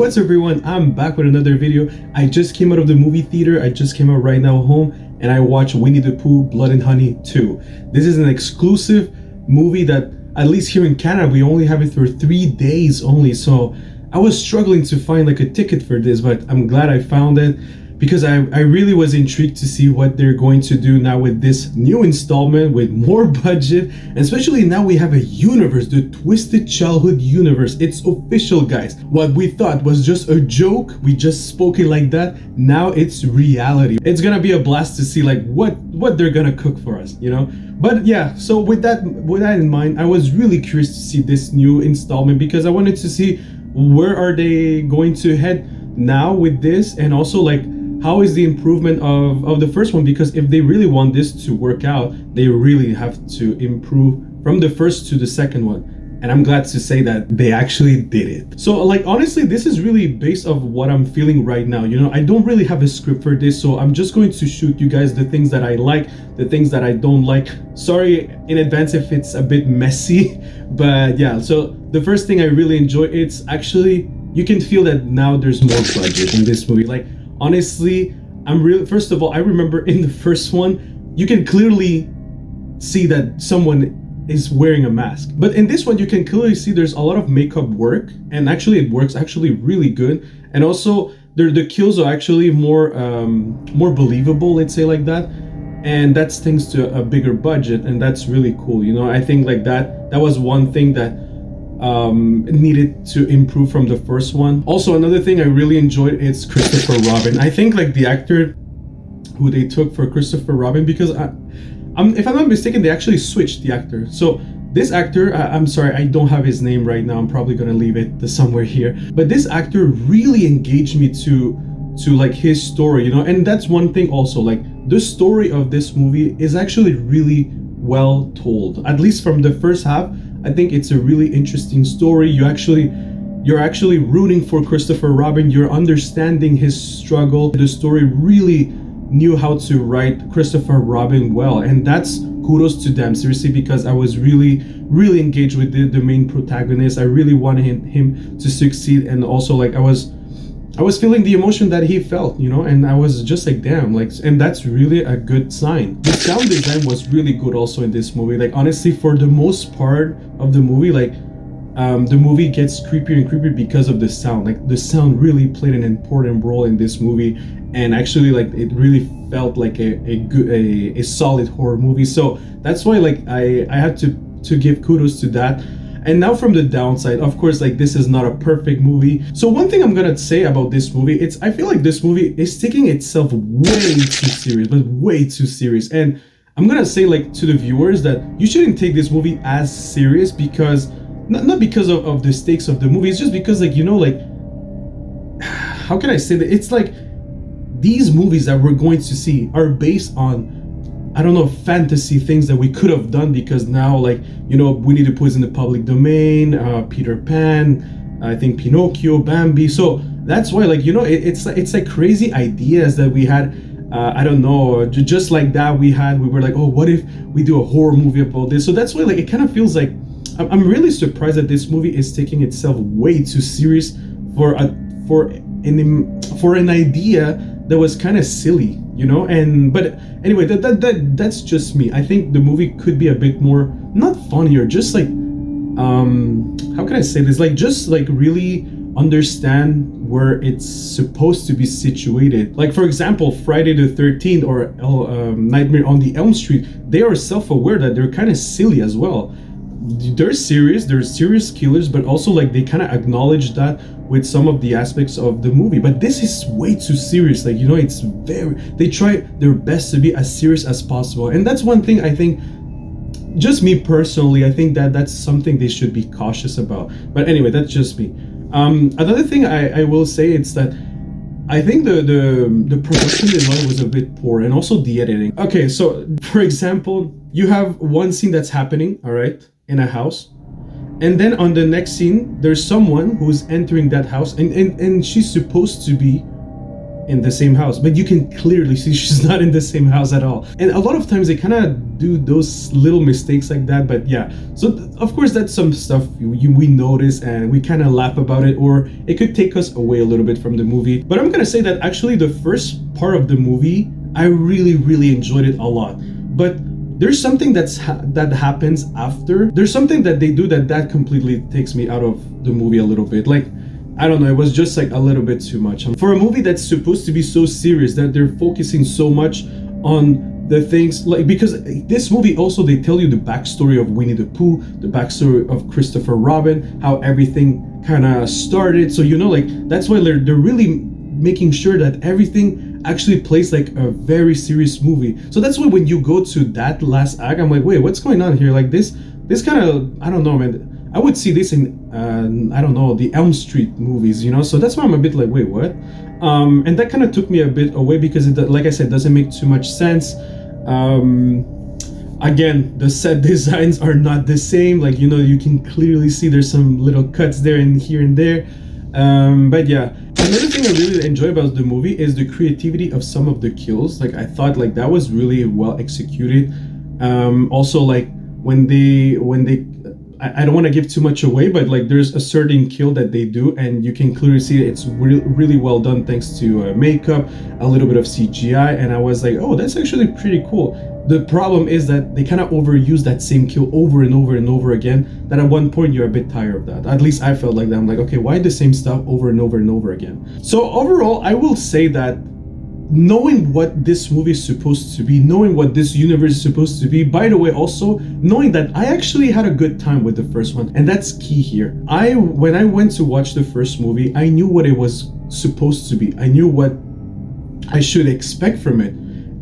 What's up everyone, I'm back with another video. I just came out of the movie theater. I just came out right now home and I watched Winnie the Pooh Blood and Honey 2. This is an exclusive movie that at least here in Canada we only have it for 3 days only, so I was struggling to find like a ticket for this, but I'm glad I found it because I really was intrigued to see what they're going to do now with this new installment with more budget, and especially now we have a universe, the Twisted Childhood universe. It's official, guys. What we thought was just a joke, we just spoke it like that, now it's reality. It's gonna be a blast to see like what they're gonna cook for us, you know. But yeah, so with that in mind, I was really curious to see this new installment because I wanted to see where are they going to head now with this, and also like how is the improvement of the first one, because if they really want this to work out, they really have to improve from the first to the second one. And I'm glad to say that they actually did it. So like honestly, this is really based off what I'm feeling right now, you know. I don't really have a script for this, so I'm just going to shoot you guys the things that I like, the things that I don't like. Sorry in advance if it's a bit messy, but yeah. So the first thing I really enjoy, it's actually, you can feel that now there's more budget in this movie. Like honestly, first of all, I remember in the first one, you can clearly see that someone is wearing a mask. But in this one, you can clearly see there's a lot of makeup work, and actually it works actually really good. And also the kills are actually more believable, let's say like that. And that's thanks to a bigger budget, and that's really cool. You know, I think like that was one thing that needed to improve from the first one. Also, another thing I really enjoyed is Christopher Robin. I think like the actor who they took for Christopher Robin, because if I'm not mistaken, they actually switched the actor. So this actor, I'm sorry, I don't have his name right now. I'm probably gonna leave it somewhere here. But this actor really engaged me to like his story, you know. And that's one thing also, like the story of this movie is actually really well told. At least from the first half, I think it's a really interesting story. You're actually rooting for Christopher Robin. You're understanding his struggle. The story really knew how to write Christopher Robin well, and that's kudos to them, seriously, because I was really engaged with the main protagonist. I really wanted him to succeed, and also like I was feeling the emotion that he felt, you know, and I was just like, damn, like, and that's really a good sign. The sound design was really good also in this movie. Like honestly, for the most part of the movie, like the movie gets creepier and creepier because of the sound. Like the sound really played an important role in this movie, and actually like it really felt like a solid horror movie. So that's why like I had to give kudos to that. And now from the downside, of course, like this is not a perfect movie. So one thing I'm gonna say about this movie, I feel like this movie is taking itself way too serious, but way too serious. And I'm gonna say like to the viewers that you shouldn't take this movie as serious, because not because of the stakes of the movie. It's just because like, you know, like how can I say that? It's like these movies that we're going to see are based on, I don't know, fantasy things that we could have done, because now, like, you know, Winnie the Pooh is in the public domain, Peter Pan, I think Pinocchio, Bambi. So that's why, like, you know, it's like crazy ideas that we had. I don't know, just like that we were like, oh, what if we do a horror movie about this? So that's why, like, it kind of feels like I'm really surprised that this movie is taking itself way too serious for an idea that was kind of silly, you know. And but anyway, that's just me. I think the movie could be a bit more, not funnier, just like how can I say this, like just like really understand where it's supposed to be situated. Like for example, Friday the 13th or Nightmare on the Elm Street, they are self-aware that they're kind of silly as well. They're serious killers, but also like they kind of acknowledge that with some of the aspects of the movie. But this is way too serious, like, you know, they try their best to be as serious as possible. And that's one thing I think, just me personally, I think that's something they should be cautious about. But anyway, that's just me. Another thing I will say, it's that I think the production design was a bit poor, and also the editing. Okay, so for example, you have one scene that's happening, all right, in a house, and then on the next scene there's someone who's entering that house, and she's supposed to be in the same house, but you can clearly see she's not in the same house at all. And a lot of times they kind of do those little mistakes like that. But yeah, so of course that's some stuff we notice and we kind of laugh about it, or it could take us away a little bit from the movie. But I'm gonna say that actually the first part of the movie, I really enjoyed it a lot. But there's something that happens after. There's something that they do that completely takes me out of the movie a little bit. Like, I don't know, it was just like a little bit too much. For a movie that's supposed to be so serious, that they're focusing so much on the things, like, because this movie also, they tell you the backstory of Winnie the Pooh, the backstory of Christopher Robin, how everything kind of started. So, you know, like, that's why they're really making sure that everything actually plays like a very serious movie. So that's why when you go to that last act, I'm like, wait, what's going on here? Like this kind of, I don't know, man. I would see this in, I don't know, the Elm Street movies, you know? So that's why I'm a bit like, wait, what? And that kind of took me a bit away because, it, like I said, doesn't make too much sense. Again, the set designs are not the same. Like, you know, you can clearly see there's some little cuts there and here and there. But yeah, another thing I really enjoy about the movie is the creativity of some of the kills. Like, I thought like that was really well executed. Also, like when they I don't want to give too much away, but like there's a certain kill that they do and you can clearly see it's really well done thanks to makeup, a little bit of CGI, and I was like, oh, that's actually pretty cool. The problem is that they kind of overuse that same kill over and over again, that at one point you're a bit tired of that. At least I felt like that. I'm like, okay, why the same stuff over and over again? So overall, I will say that knowing what this movie is supposed to be, knowing what this universe is supposed to be, by the way, also knowing that I actually had a good time with the first one, and that's key here. When I went to watch the first movie, I knew what it was supposed to be. I knew what I should expect from it,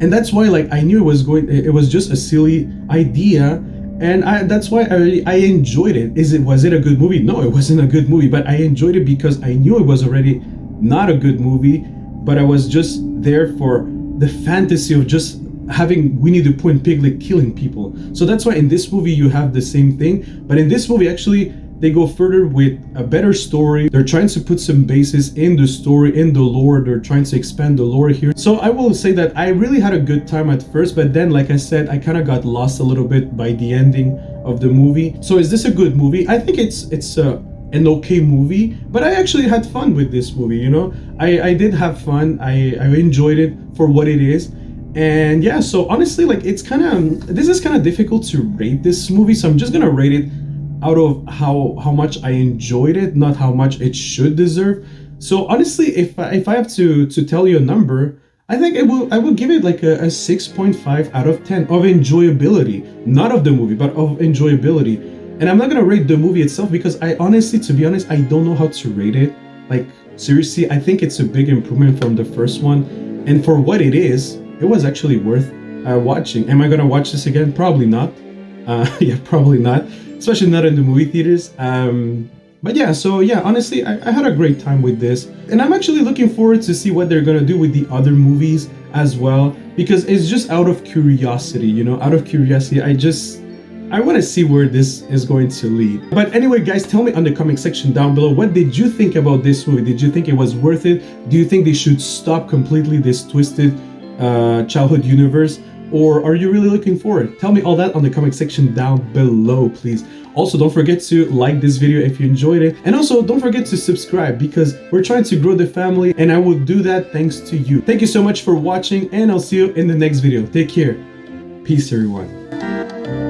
and that's why, like, I knew it was just a silly idea, and that's why I enjoyed it. Was it a good movie? No, it wasn't a good movie, but I enjoyed it because I knew it was already not a good movie, but I was just there for the fantasy of just having Winnie the Pooh and Piglet killing people. So that's why in this movie you have the same thing, but in this movie actually they go further with a better story. They're trying to put some basis in the story, in the lore. They're trying to expand the lore here. So I will say that I really had a good time at first, but then, like I said, I kind of got lost a little bit by the ending of the movie. So is this a good movie? I think it's an okay movie, but I actually had fun with this movie, you know? I did have fun. I enjoyed it for what it is. And yeah, so honestly, like, this is kind of difficult to rate this movie, so I'm just gonna rate it out of how much I enjoyed it, not how much it should deserve. So honestly, if I have to tell you a number, I think I will give it like a 6.5 out of 10 of enjoyability, not of the movie, but of enjoyability. And I'm not gonna rate the movie itself because I honestly, to be honest, I don't know how to rate it. Like, seriously, I think it's a big improvement from the first one, and for what it is, it was actually worth watching. Am I gonna watch this again? Probably not. Yeah, probably not, especially not in the movie theaters. But yeah, so yeah, honestly, I had a great time with this, and I'm actually looking forward to see what they're gonna do with the other movies as well, because it's just out of curiosity, you know, out of curiosity. I want to see where this is going to lead. But anyway, guys, tell me on the comment section down below, what did you think about this movie? Did you think it was worth it? Do you think they should stop completely this twisted childhood universe? Or are you really looking forward? Tell me all that on the comment section down below, please. Also, don't forget to like this video if you enjoyed it. And also, don't forget to subscribe because we're trying to grow the family and I will do that thanks to you. Thank you so much for watching and I'll see you in the next video. Take care. Peace, everyone.